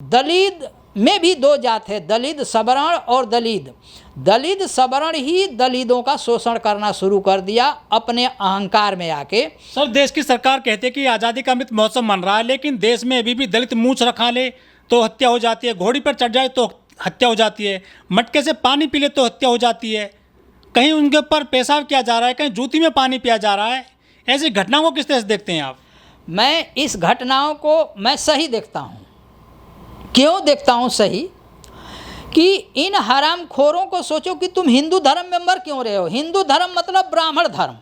दलित में भी दो जात है, दलित सवर्ण और दलित। दलित सवर्ण ही दलितों का शोषण करना शुरू कर दिया अपने अहंकार में आके। सर, देश की सरकार कहते हैं कि आज़ादी का अमृत महोत्सव मन रहा है, लेकिन देश में अभी भी दलित मूंछ रखा ले तो हत्या हो जाती है, घोड़ी पर चढ़ जाए तो हत्या हो जाती है, मटके से पानी पी ले तो हत्या हो जाती है, कहीं उनके ऊपर पेशाब किया जा रहा है, कहीं जूती में पानी पिया जा रहा है। ऐसी घटनाओं को किस तरह से देखते हैं आप? मैं इस घटनाओं को मैं सही देखता हूँ। क्यों देखता हूँ सही? कि इन हरामखोरों को सोचो कि तुम हिंदू धर्म में मर क्यों रहे हो। हिंदू धर्म मतलब ब्राह्मण धर्म।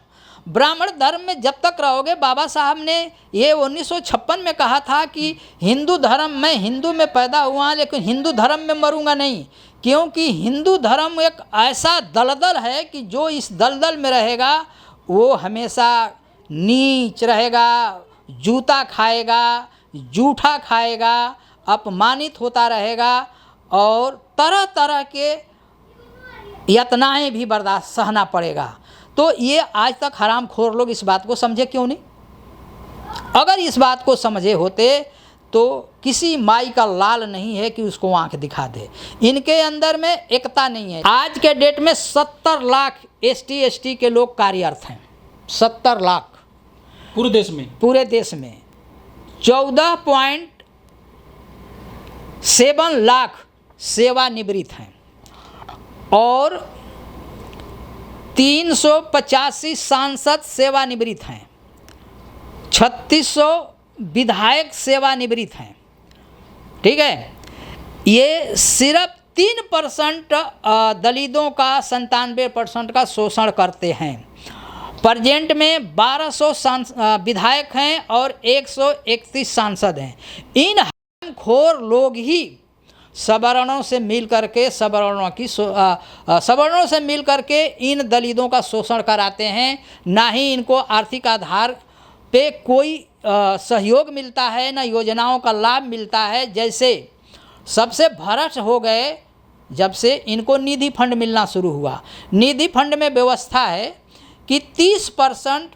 ब्राह्मण धर्म में जब तक रहोगे, बाबा साहब ने ये 1956 में कहा था कि हिंदू धर्म, मैं हिंदू में पैदा हुआ लेकिन हिंदू धर्म में मरूंगा नहीं, क्योंकि हिंदू धर्म एक ऐसा दलदल है कि जो इस दलदल में रहेगा वो हमेशा नीच रहेगा, जूता खाएगा, जूठा खाएगा, अपमानित होता रहेगा और तरह तरह के यातनाएं भी बर्दाश्त सहना पड़ेगा। तो ये आज तक हरामखोर लोग इस बात को समझे क्यों नहीं? अगर इस बात को समझे होते तो किसी माई का लाल नहीं है कि उसको आंख दिखा दे। इनके अंदर में एकता नहीं है। आज के डेट में 70 लाख ST के लोग कार्यरत हैं। 70 लाख पूरे देश में? पूरे देश में 14.7 लाख सेवानिवृत्त हैं और 385 सांसद सेवानिवृत्त हैं, 3600 विधायक सेवानिवृत्त हैं। ठीक है, ये सिर्फ 3% दलितों का 97% का शोषण करते हैं। प्रेजेंट में 1200 विधायक हैं और 131 सांसद हैं। इन हरामखोर लोग ही सवर्णों से मिल करके सवर्णों से मिल करके इन दलितों का शोषण कराते हैं। ना ही इनको आर्थिक आधार पे कोई सहयोग मिलता है, ना योजनाओं का लाभ मिलता है। जैसे सबसे भ्रष्ट हो गए जब से इनको निधि फंड मिलना शुरू हुआ। निधि फंड में व्यवस्था है कि 30%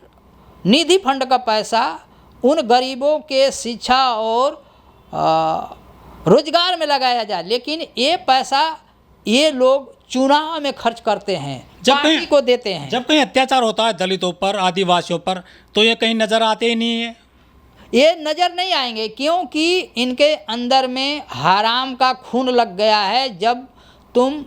निधि फंड का पैसा उन गरीबों के शिक्षा और रोजगार में लगाया जाए, लेकिन ये पैसा ये लोग चुनाव में खर्च करते हैं, पार्टी को देते हैं। जब कहीं अत्याचार होता है दलितों पर, आदिवासियों पर, तो ये कहीं नज़र आते ही नहीं है। ये नज़र नहीं आएंगे क्योंकि इनके अंदर में हराम का खून लग गया है। जब तुम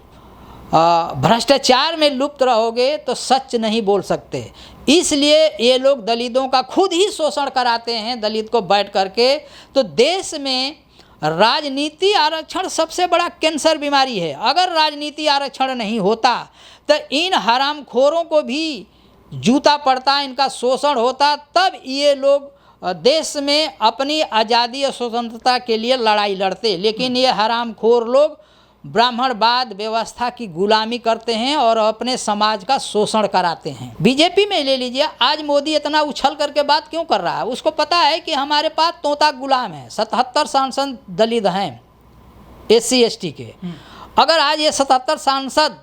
भ्रष्टाचार में लुप्त रहोगे तो सच नहीं बोल सकते। इसलिए ये लोग दलितों का खुद ही शोषण कराते हैं, दलित को बैठ करके। तो देश में राजनीति आरक्षण सबसे बड़ा कैंसर बीमारी है। अगर राजनीति आरक्षण नहीं होता तो इन हरामखोरों को भी जूता पड़ता, इनका शोषण होता, तब ये लोग देश में अपनी आज़ादी और स्वतंत्रता के लिए लड़ाई लड़ते। लेकिन ये हरामखोर लोग ब्राह्मणवाद व्यवस्था की गुलामी करते हैं और अपने समाज का शोषण कराते हैं। बीजेपी में ले लीजिए, आज मोदी इतना उछल करके बात क्यों कर रहा है? उसको पता है कि हमारे पास तोता गुलाम है। 77 सांसद दलित हैं SC/ST के। अगर आज ये 77 सांसद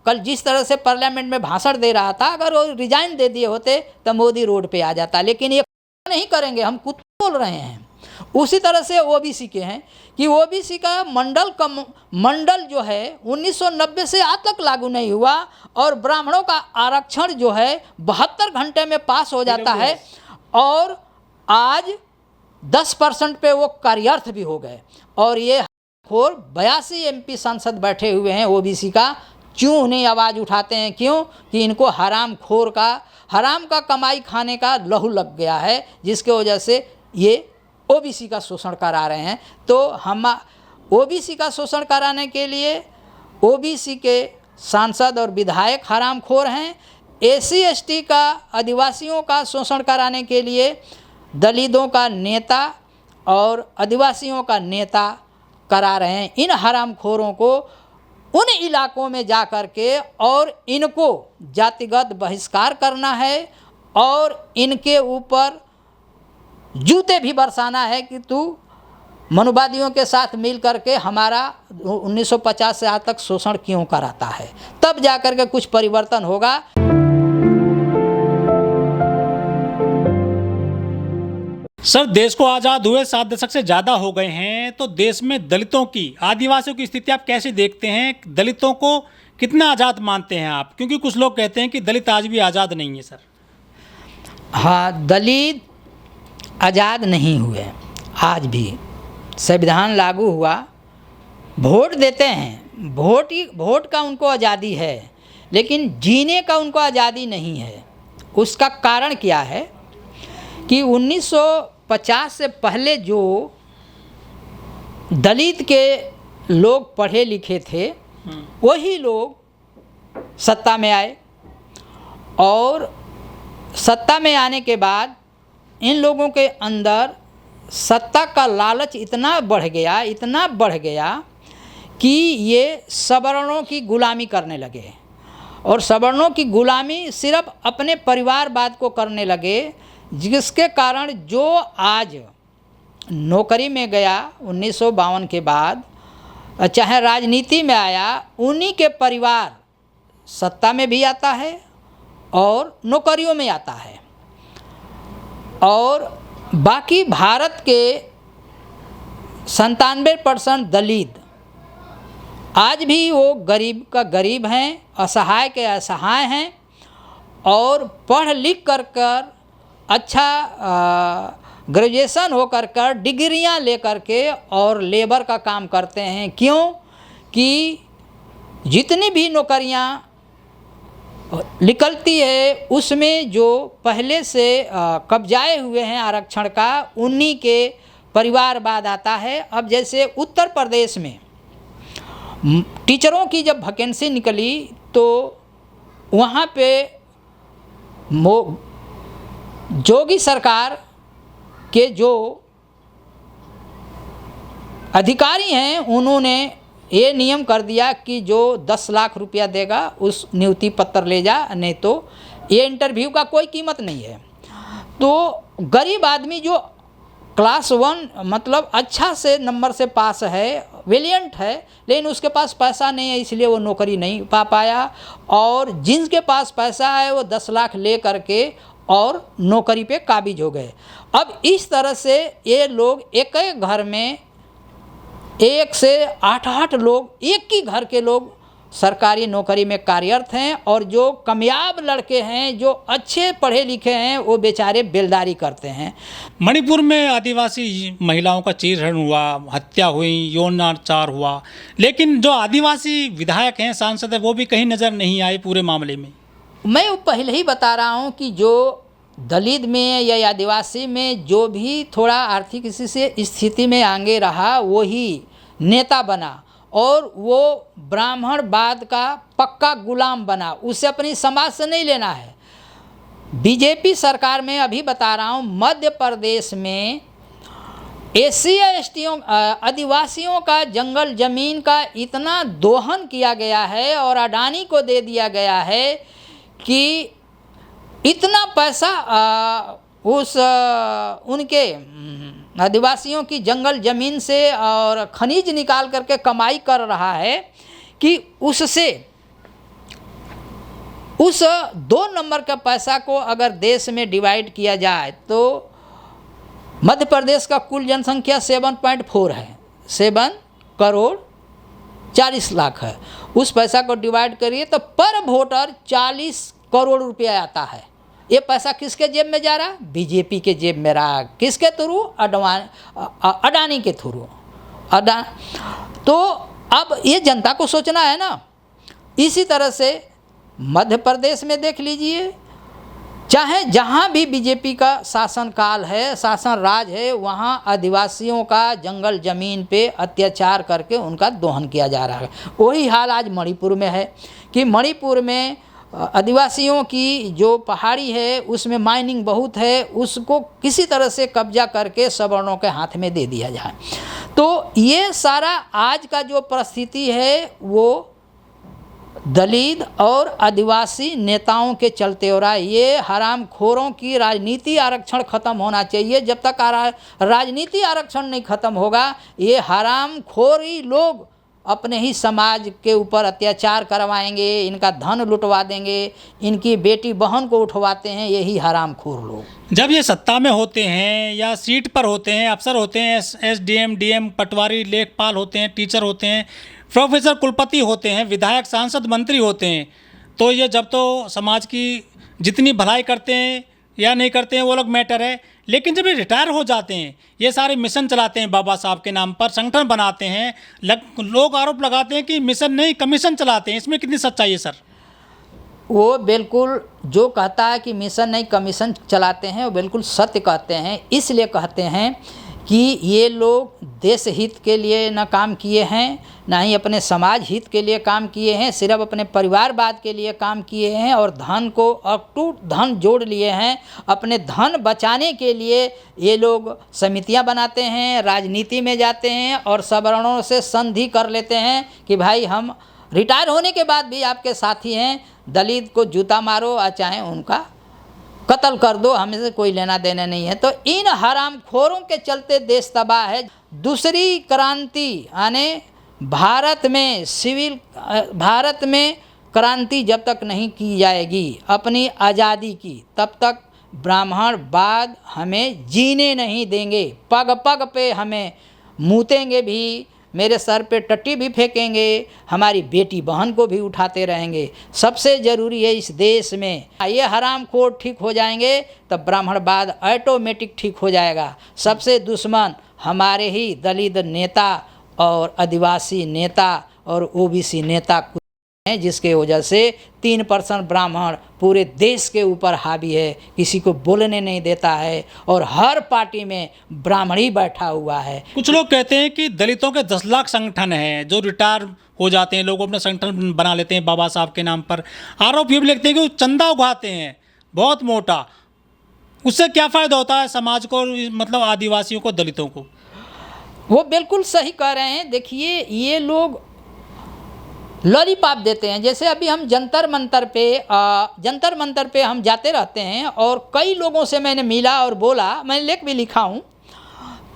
कल जिस तरह से पार्लियामेंट में भाषण दे रहा था, अगर वो रिजाइन दे दिए होते तो मोदी रोड पे आ जाता। लेकिन ये नहीं करेंगे, हम कुछ बोल रहे हैं। उसी तरह से OBC के हैं कि OBC का मंडल जो है 1990 से आज तक लागू नहीं हुआ और ब्राह्मणों का आरक्षण जो है 72 घंटे में पास हो जाता है और आज 10% पे वो कार्यरत भी हो गए। और ये खोर 82 MP सांसद बैठे हुए हैं OBC का, क्यों नहीं आवाज़ उठाते हैं? क्यों कि इनको हराम का कमाई खाने का लहू लग गया है, जिसके वजह से ये OBC का शोषण करा रहे हैं। तो हम OBC का शोषण कराने के लिए OBC के सांसद और विधायक हरामखोर हैं। SC/ST का, आदिवासियों का शोषण कराने के लिए दलितों का नेता और आदिवासियों का नेता करा रहे हैं। इन हरामखोरों को उन इलाकों में जा कर के और इनको जातिगत बहिष्कार करना है और इनके ऊपर जूते भी बरसाना है कि तू मनुवादियों के साथ मिल करके हमारा 1950 से आज तक शोषण क्यों कराता है। तब जा कर के कुछ परिवर्तन होगा। सर, देश को आज़ाद हुए 7 दशक से ज़्यादा हो गए हैं, तो देश में दलितों की, आदिवासियों की स्थिति आप कैसे देखते हैं? दलितों को कितना आज़ाद मानते हैं आप? क्योंकि कुछ लोग कहते हैं कि दलित आज भी आज़ाद नहीं है सर। हाँ, दलित आज़ाद नहीं हुए। आज भी संविधान लागू हुआ, वोट देते हैं, वोट का उनको आज़ादी है, लेकिन जीने का उनको आज़ादी नहीं है। उसका कारण क्या है कि 1950 से पहले जो दलित के लोग पढ़े लिखे थे, वही लोग सत्ता में आए, और सत्ता में आने के बाद इन लोगों के अंदर सत्ता का लालच इतना बढ़ गया कि ये सवर्णों की गुलामी करने लगे, और सवर्णों की गुलामी सिर्फ अपने परिवारवाद को करने लगे, जिसके कारण जो आज नौकरी में गया 1952 के बाद, चाहे राजनीति में आया, उन्हीं के परिवार सत्ता में भी आता है और नौकरियों में आता है। और बाकी भारत के 97% दलित आज भी वो गरीब का गरीब हैं, असहाय के असहाय हैं, और पढ़ लिख कर अच्छा ग्रेजुएशन होकर डिग्रियां लेकर के और लेबर का काम करते हैं। क्यों कि जितनी भी नौकरियां निकलती है उसमें जो पहले से कब्जाए हुए हैं आरक्षण का, उन्हीं के परिवारवाद आता है। अब जैसे उत्तर प्रदेश में टीचरों की जब वैकेंसी निकली तो वहाँ पे जोगी सरकार के जो अधिकारी हैं, उन्होंने ये नियम कर दिया कि जो 10 लाख रुपया देगा उस नियुक्ति पत्र ले जा, नहीं तो ये इंटरव्यू का कोई कीमत नहीं है। तो गरीब आदमी जो क्लास 1 मतलब अच्छा से नंबर से पास है, ब्रिलियंट है, लेकिन उसके पास पैसा नहीं है, इसलिए वो नौकरी नहीं पा पाया। और जिनके पास पैसा है वो 10 लाख ले करके और नौकरी पे काबिज हो गए। अब इस तरह से ये लोग एक एक घर में 1 से 8 लोग, एक ही घर के लोग सरकारी नौकरी में कार्यरत हैं, और जो कामयाब लड़के हैं, जो अच्छे पढ़े लिखे हैं, वो बेचारे बेलदारी करते हैं। मणिपुर में आदिवासी महिलाओं का चीरहरण हुआ, हत्या हुई, यौनाचार हुआ, लेकिन जो आदिवासी विधायक हैं, सांसद हैं, वो भी कहीं नज़र नहीं आए पूरे मामले में। मैं वो पहले ही बता रहा हूँ कि जो दलित में या आदिवासी में जो भी थोड़ा आर्थिक स्थिति में आगे रहा, वही नेता बना, और वो ब्राह्मणवाद का पक्का गुलाम बना। उसे अपनी समाज से नहीं लेना है। बीजेपी सरकार में अभी बता रहा हूँ, मध्य प्रदेश में एससी एसटियों आदिवासियों का जंगल ज़मीन का इतना दोहन किया गया है और अडानी को दे दिया गया है कि इतना पैसा उनके आदिवासियों की जंगल ज़मीन से और खनिज निकाल करके कमाई कर रहा है कि उससे उस 2 नंबर का पैसा को अगर देश में डिवाइड किया जाए तो मध्य प्रदेश का कुल जनसंख्या 7.4 है, 7 करोड़ 40 लाख है। उस पैसा को डिवाइड करिए तो पर वोटर 40 करोड़ रुपया आता है। ये पैसा किसके जेब में जा रहा? बीजेपी के जेब में रहा। किसके थ्रू? अडानी के थ्रू। तो अब ये जनता को सोचना है ना। इसी तरह से मध्य प्रदेश में देख लीजिए, चाहे जहाँ भी बीजेपी का शासन काल है, शासन राज है, वहाँ आदिवासियों का जंगल ज़मीन पे अत्याचार करके उनका दोहन किया जा रहा है। वही हाल आज मणिपुर में है कि मणिपुर में आदिवासियों की जो पहाड़ी है उसमें माइनिंग बहुत है, उसको किसी तरह से कब्जा करके सवर्णों के हाथ में दे दिया जाए। तो ये सारा आज का जो परिस्थिति है वो दलित और आदिवासी नेताओं के चलते हो रहा है। ये हरामखोरों की राजनीति आरक्षण ख़त्म होना चाहिए। जब तक राजनीति आरक्षण नहीं ख़त्म होगा, ये हरामखोरी लोग अपने ही समाज के ऊपर अत्याचार करवाएंगे, इनका धन लुटवा देंगे, इनकी बेटी बहन को उठवाते हैं यही हरामखोर लोग। जब ये सत्ता में होते हैं या सीट पर होते हैं, अफसर होते हैं, एसडीएम, डीएम, पटवारी, लेखपाल होते हैं, टीचर होते हैं, प्रोफेसर, कुलपति होते हैं, विधायक, सांसद, मंत्री होते हैं, तो ये जब तो समाज की जितनी भलाई करते हैं या नहीं करते हैं वो लोग मैटर है। लेकिन जब ये रिटायर हो जाते हैं, ये सारे मिशन चलाते हैं बाबा साहब के नाम पर, संगठन बनाते हैं, लोग आरोप लगाते हैं कि मिशन नहीं कमीशन चलाते हैं, इसमें कितनी सच्चाई है सर? वो बिल्कुल जो कहता है कि मिशन नहीं कमीशन चलाते हैं वो बिल्कुल सत्य कहते हैं। इसलिए कहते हैं कि ये लोग देश हित के लिए न काम किए हैं, ना ही अपने समाज हित के लिए काम किए हैं, सिर्फ अपने परिवारवाद के लिए काम किए हैं और धन को अटूट धन जोड़ लिए हैं। अपने धन बचाने के लिए ये लोग समितियां बनाते हैं, राजनीति में जाते हैं और सवर्णों से संधि कर लेते हैं कि भाई हम रिटायर होने के बाद भी आपके साथी हैं, दलित को जूता मारो और चाहे उनका कत्ल कर दो, हमें से कोई लेना देना नहीं है। तो इन हरामखोरों के चलते देश तबाह है। दूसरी क्रांति यानी भारत में क्रांति जब तक नहीं की जाएगी अपनी आज़ादी की, तब तक ब्राह्मणवाद हमें जीने नहीं देंगे। पग पग पे हमें मूतेंगे भी, मेरे सर पे टट्टी भी फेंकेंगे, हमारी बेटी बहन को भी उठाते रहेंगे। सबसे ज़रूरी है इस देश में ये हरामखोर ठीक हो जाएंगे तब ब्राह्मणवाद ऑटोमेटिक ठीक हो जाएगा। सबसे दुश्मन हमारे ही दलित नेता और आदिवासी नेता और ओबीसी नेता हैं, जिसके वजह से 3% ब्राह्मण पूरे देश के ऊपर हावी है, किसी को बोलने नहीं देता है और हर पार्टी में ब्राह्मण ही बैठा हुआ है। कुछ लोग कहते हैं कि दलितों के 10 लाख संगठन हैं जो रिटायर हो जाते हैं, लोग अपना संगठन बना लेते हैं बाबा साहब के नाम पर। आरोप ये भी लगते हैं कि वो चंदा उगाते हैं बहुत मोटा, उससे क्या फ़ायदा होता है समाज को, मतलब आदिवासियों को, दलितों को? वो बिल्कुल सही कह रहे हैं। देखिए ये लोग लॉलीपॉप देते हैं। जैसे अभी हम जंतर मंतर पे हम जाते रहते हैं और कई लोगों से मैंने मिला और बोला, मैंने लेख भी लिखा हूँ,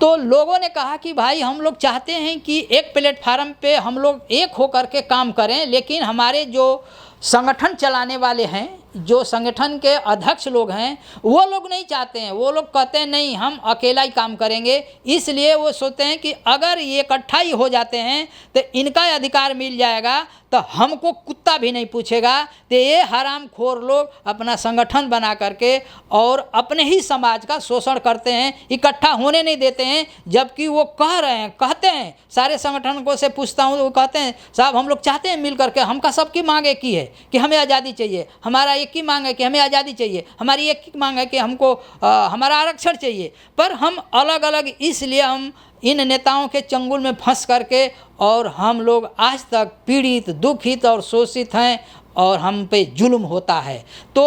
तो लोगों ने कहा कि भाई हम लोग चाहते हैं कि एक प्लेटफार्म पे हम लोग एक होकर के काम करें, लेकिन हमारे जो संगठन चलाने वाले हैं, जो संगठन के अध्यक्ष लोग हैं, वो लोग नहीं चाहते हैं। वो लोग कहते हैं नहीं हम अकेला ही काम करेंगे। इसलिए वो सोचते हैं कि अगर ये इकट्ठा ही हो जाते हैं तो इनका अधिकार मिल जाएगा, तो हमको कुत्ता भी नहीं पूछेगा। तो ये हरामखोर लोग अपना संगठन बना करके और अपने ही समाज का शोषण करते हैं, इकट्ठा होने नहीं देते हैं। जबकि वो कहते हैं सारे संगठनों से पूछता हूँ तो वो कहते हैं साहब हम लोग चाहते हैं मिल करके, हमका सबकी मांग एक ही है कि हमें आज़ादी चाहिए, हमारा एक ही मांग है कि हमें आज़ादी चाहिए, हमारी एक ही मांग है कि हमको हमारा आरक्षण चाहिए। पर हम अलग अलग इसलिए हम इन नेताओं के चंगुल में फंस करके और हम लोग आज तक पीड़ित, दुखित और शोषित हैं और हम पे जुल्म होता है। तो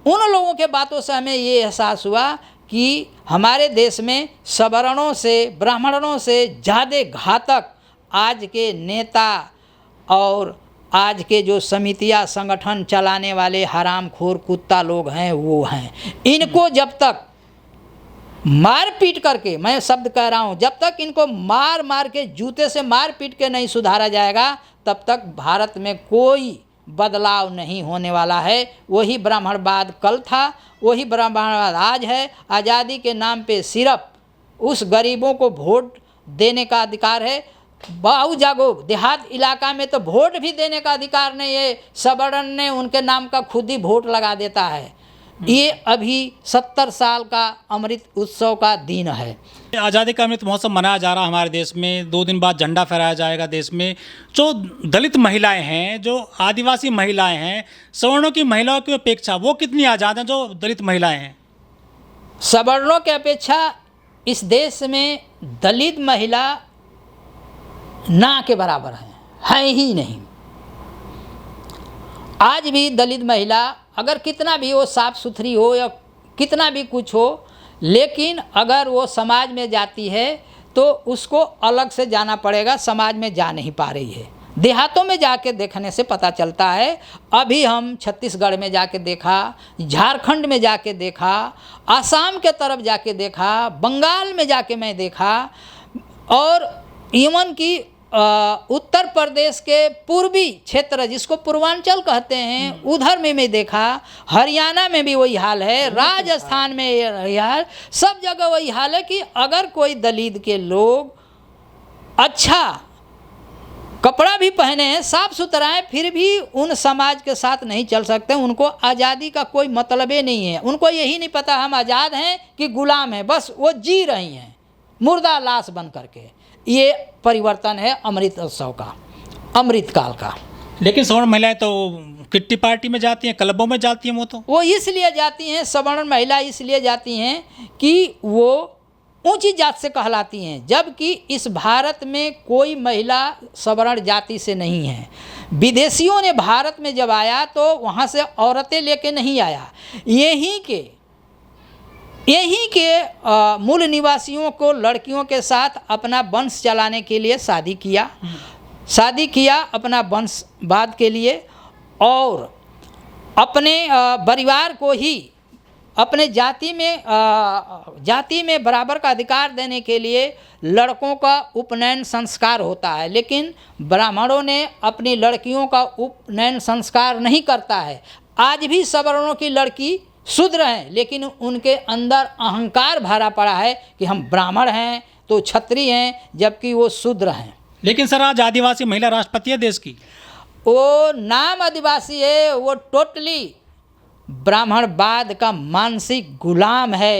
उन लोगों के बातों से हमें ये एहसास हुआ कि हमारे देश में सवर्णों से, ब्राह्मणों से ज़्यादा घातक आज के नेता और आज के जो समितियां, संगठन चलाने वाले हरामखोर कुत्ता लोग हैं वो हैं। इनको जब तक मार पीट करके, मैं शब्द कह रहा हूँ, जब तक इनको मार मार के, जूते से मार पीट के नहीं सुधारा जाएगा तब तक भारत में कोई बदलाव नहीं होने वाला है। वही ब्राह्मणवाद कल था, वही ब्राह्मणवाद आज है। आज़ादी के नाम पे सिर्फ उस गरीबों को वोट देने का अधिकार है। बाहु जागो, देहात इलाका में तो वोट भी देने का अधिकार नहीं है। सवर्ण ने उनके नाम का खुद ही वोट लगा देता है। ये अभी 70 साल का अमृत उत्सव का दिन है। आज़ादी का अमृत महोत्सव मनाया जा रहा है हमारे देश में। 2 दिन बाद झंडा फहराया जाएगा देश में। जो दलित महिलाएं हैं, जो आदिवासी महिलाएं हैं, सवर्णों की महिलाओं की अपेक्षा वो कितनी आज़ाद हैं जो दलित महिलाएं हैं? सवर्णों की अपेक्षा इस देश में दलित महिला ना के बराबर है ही नहीं। आज भी दलित महिला अगर कितना भी वो साफ सुथरी हो या कितना भी कुछ हो, लेकिन अगर वो समाज में जाती है तो उसको अलग से जाना पड़ेगा, समाज में जा नहीं पा रही है। देहातों में जाके देखने से पता चलता है। अभी हम छत्तीसगढ़ में जाके देखा, झारखंड में जाके देखा, आसाम के तरफ जाके देखा, बंगाल में जाके मैं देखा और इवन की उत्तर प्रदेश के पूर्वी क्षेत्र जिसको पूर्वांचल कहते हैं उधर में मैं देखा, हरियाणा में भी वही हाल है, राजस्थान में यही हाल, सब जगह वही हाल है कि अगर कोई दलित के लोग अच्छा कपड़ा भी पहने हैं, साफ सुथरा है, फिर भी उन समाज के साथ नहीं चल सकते। उनको आज़ादी का कोई मतलब ही नहीं है। उनको यही नहीं पता हम आज़ाद हैं कि गुलाम हैं, बस वो जी रही हैं मुर्दा लाश बन करके। ये परिवर्तन है अमृत उत्सव का, अमृत काल का। लेकिन सवर्ण महिलाएं तो किट्टी पार्टी में जाती हैं, क्लबों में जाती हैं। वो इसलिए जाती हैं, सवर्ण महिला इसलिए जाती हैं कि वो ऊंची जात से कहलाती हैं, जबकि इस भारत में कोई महिला सवर्ण जाति से नहीं है। विदेशियों ने भारत में जब आया तो वहाँ से औरतें लेके नहीं आया, यहीं के मूल निवासियों को लड़कियों के साथ अपना वंश चलाने के लिए शादी किया अपना वंशवाद के लिए, और अपने परिवार को ही अपने जाति में बराबर का अधिकार देने के लिए लड़कों का उपनयन संस्कार होता है, लेकिन ब्राह्मणों ने अपनी लड़कियों का उपनयन संस्कार नहीं करता है। आज भी सवर्णों की लड़की शूद्र हैं, लेकिन उनके अंदर अहंकार भरा पड़ा है कि हम ब्राह्मण हैं तो क्षत्रिय हैं, जबकि वो शूद्र हैं। लेकिन सर आज आदिवासी महिला राष्ट्रपति है देश की। वो नाम आदिवासी है, वो टोटली ब्राह्मणवाद का मानसिक गुलाम है।